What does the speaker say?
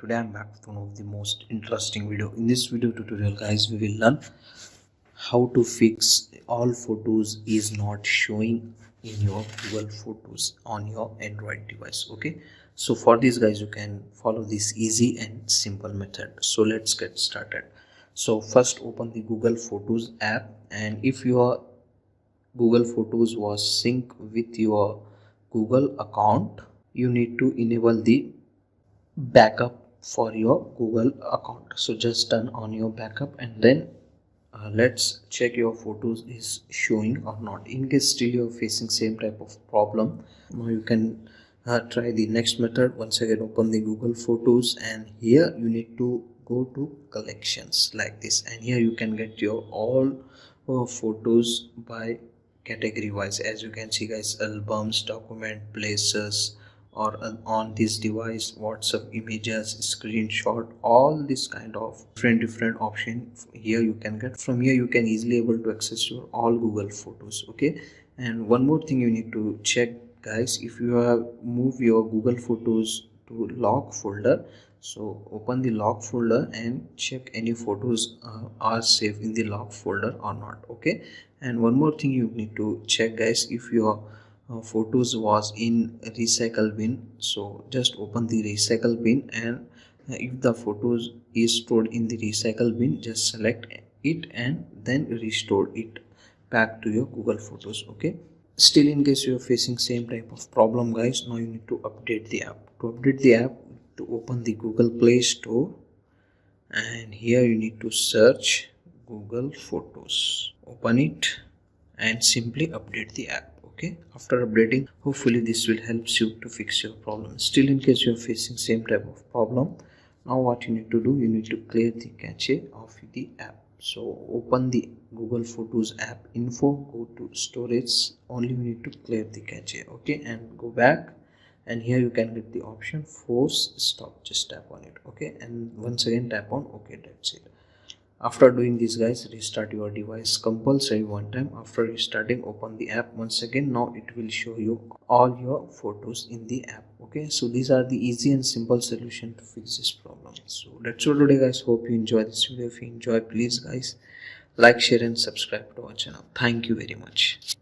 Today I'm back with one of the most interesting video. In this video tutorial guys, we will learn how to fix all photos is not showing in your Google Photos on your Android device. Okay, so for this guys, you can follow this easy and simple method. So let's get started. So first open the Google Photos app, and if your Google Photos was synced with your Google account, you need to enable the backup for your Google account. So just turn on your backup and then let's check your photos is showing or not. In case still you're facing same type of problem, now you can try the next method. Once again open the Google Photos, and here you need to go to collections like this, and here you can get your all photos by category wise. As you can see guys, albums, document, places, or on this device, WhatsApp, images, screenshot, all this kind of different option here you can get. From here you can easily able to access your all Google Photos. Okay, and one more thing you need to check guys, if you have moved your Google Photos to lock folder, so open the lock folder and check any photos are saved in the lock folder or not. Okay, and one more thing you need to check guys, if your photos was in recycle bin, so just open the recycle bin, and if the photos is stored in the recycle bin, just select it and then restore it back to your Google Photos. Okay, still in case you are facing same type of problem guys, now you need to update the app. To update the app, to open the Google Play Store, and here you need to search Google Photos, open it and simply update the app. Okay, after updating, hopefully this will help you to fix your problem. Still in case you are facing same type of problem, now what you need to do, you need to clear the cache of the app. So open the Google Photos app info, go to storage, only you need to clear the cache. Okay, and go back, and here you can get the option force stop, just tap on it. Okay, and once again tap on OK. That's it. After doing this guys, restart your device compulsory one time. After restarting, open the app once again. Now it will show you all your photos in the app. Okay, so these are the easy and simple solution to fix this problem. So that's all today guys, hope you enjoy this video. If you enjoy, please guys like, share and subscribe to our channel. Thank you very much.